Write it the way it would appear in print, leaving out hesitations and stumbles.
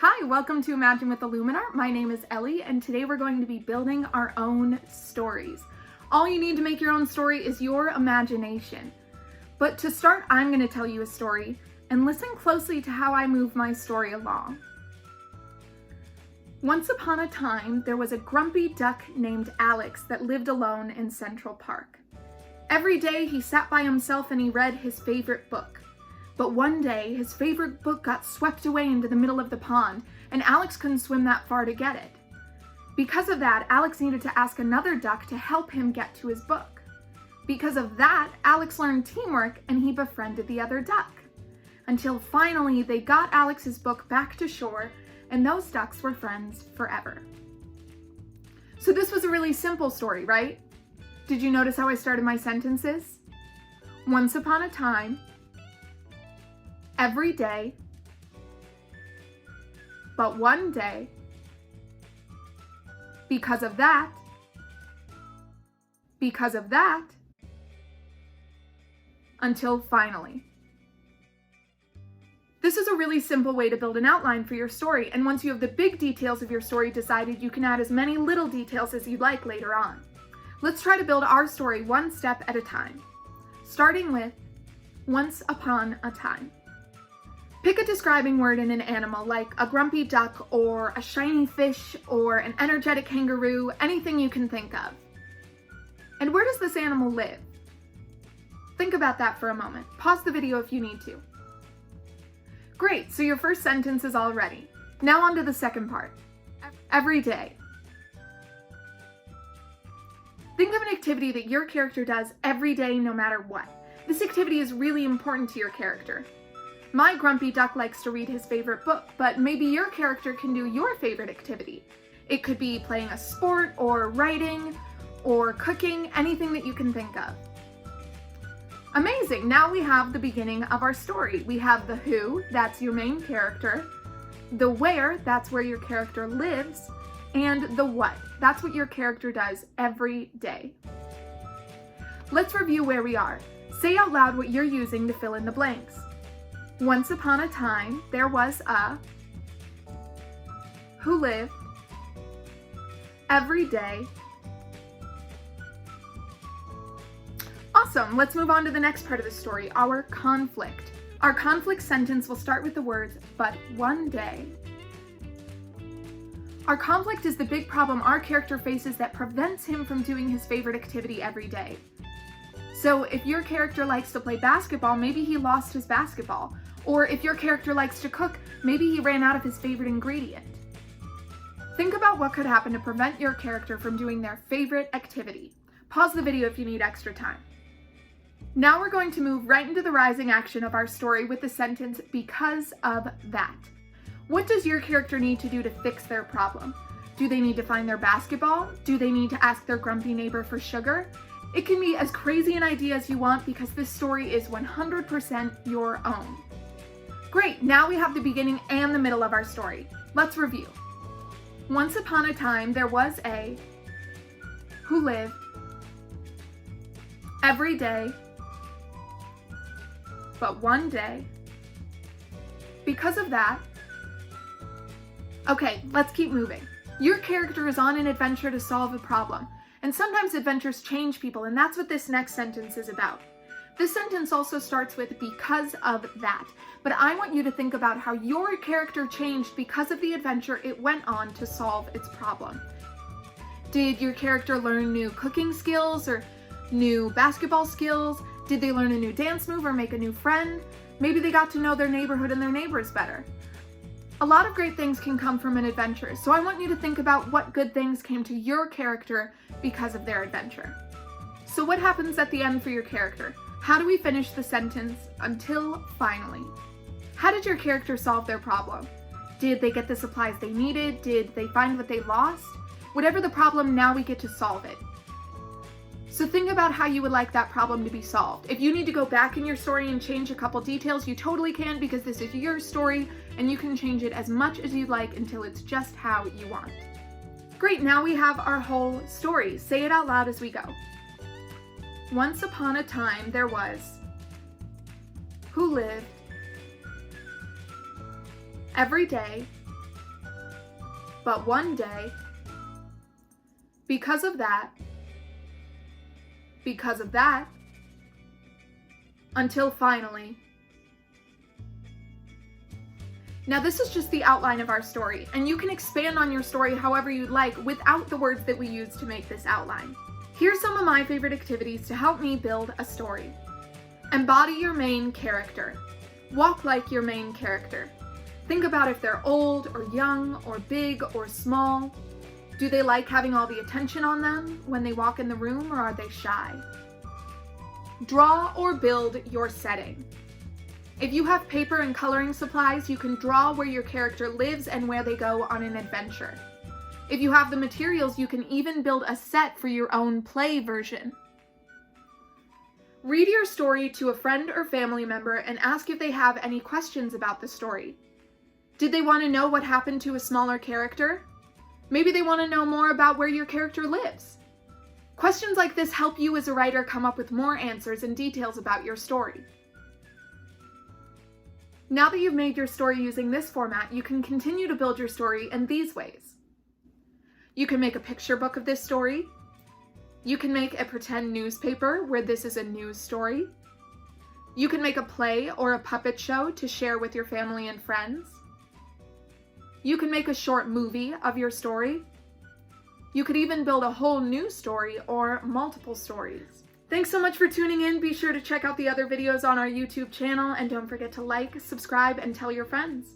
Hi, welcome to Imagine with ImagineWithIlluminArt. My name is Ellie, and today we're going to be building our own stories. All you need to make your own story is your imagination. But to start, I'm going to tell you a story, and listen closely to how I move my story along. Once upon a time, there was a grumpy duck named Alex that lived alone in Central Park. Every day he sat by himself and he read his favorite book. But one day, his favorite book got swept away into the middle of the pond, and Alex couldn't swim that far to get it. Because of that, Alex needed to ask another duck to help him get to his book. Because of that, Alex learned teamwork and he befriended the other duck. Until finally, they got Alex's book back to shore, and those ducks were friends forever. So this was a really simple story, right? Did you notice how I started my sentences? Once upon a time, every day, but one day, because of that, until finally. This is a really simple way to build an outline for your story, and once you have the big details of your story decided, you can add as many little details as you'd like later on. Let's try to build our story one step at a time, starting with once upon a time. Pick a describing word in an animal like a grumpy duck or a shiny fish or an energetic kangaroo, anything you can think of. And where does this animal live? Think about that for a moment. Pause the video if you need to. Great, so your first sentence is all ready. Now on to the second part. Every day. Think of an activity that your character does every day no matter what. This activity is really important to your character. My grumpy duck likes to read his favorite book, but maybe your character can do your favorite activity. It could be playing a sport, or writing, or cooking, anything that you can think of. Amazing! Now we have the beginning of our story. We have the who, that's your main character, the where, that's where your character lives, and the what, that's what your character does every day. Let's review where we are. Say out loud what you're using to fill in the blanks. Once upon a time, there was a who lived every day. Awesome, let's move on to the next part of the story, our conflict. Our conflict sentence will start with the words, but one day. Our conflict is the big problem our character faces that prevents him from doing his favorite activity every day. So if your character likes to play basketball, maybe he lost his basketball. Or if your character likes to cook, maybe he ran out of his favorite ingredient. Think about what could happen to prevent your character from doing their favorite activity. Pause the video if you need extra time. Now we're going to move right into the rising action of our story with the sentence, because of that. What does your character need to do to fix their problem? Do they need to find their basketball? Do they need to ask their grumpy neighbor for sugar? It can be as crazy an idea as you want because this story is 100% your own. Great, now we have the beginning and the middle of our story. Let's review. Once upon a time, there was a who lived every day, but one day. Because of that, okay, let's keep moving. Your character is on an adventure to solve a problem, and sometimes adventures change people, and that's what this next sentence is about. This sentence also starts with because of that, but I want you to think about how your character changed because of the adventure it went on to solve its problem. Did your character learn new cooking skills or new basketball skills? Did they learn a new dance move or make a new friend? Maybe they got to know their neighborhood and their neighbors better. A lot of great things can come from an adventure, so I want you to think about what good things came to your character because of their adventure. So what happens at the end for your character? How do we finish the sentence, until finally? How did your character solve their problem? Did they get the supplies they needed? Did they find what they lost? Whatever the problem, now we get to solve it. So think about how you would like that problem to be solved. If you need to go back in your story and change a couple details, you totally can, because this is your story and you can change it as much as you'd like until it's just how you want. Great, now we have our whole story. Say it out loud as we go. Once upon a time, there was who lived every day, but one day, because of that, until finally. Now this is just the outline of our story, and you can expand on your story however you'd like without the words that we use to make this outline. Here's some of my favorite activities to help me build a story. Embody your main character. Walk like your main character. Think about if they're old or young or big or small. Do they like having all the attention on them when they walk in the room, or are they shy? Draw or build your setting. If you have paper and coloring supplies, you can draw where your character lives and where they go on an adventure. If you have the materials, you can even build a set for your own play version. Read your story to a friend or family member and ask if they have any questions about the story. Did they want to know what happened to a smaller character? Maybe they want to know more about where your character lives. Questions like this help you as a writer come up with more answers and details about your story. Now that you've made your story using this format, you can continue to build your story in these ways. You can make a picture book of this story. You can make a pretend newspaper where this is a news story. You can make a play or a puppet show to share with your family and friends. You can make a short movie of your story. You could even build a whole new story or multiple stories. Thanks so much for tuning in. Be sure to check out the other videos on our YouTube channel, and don't forget to like, subscribe, and tell your friends.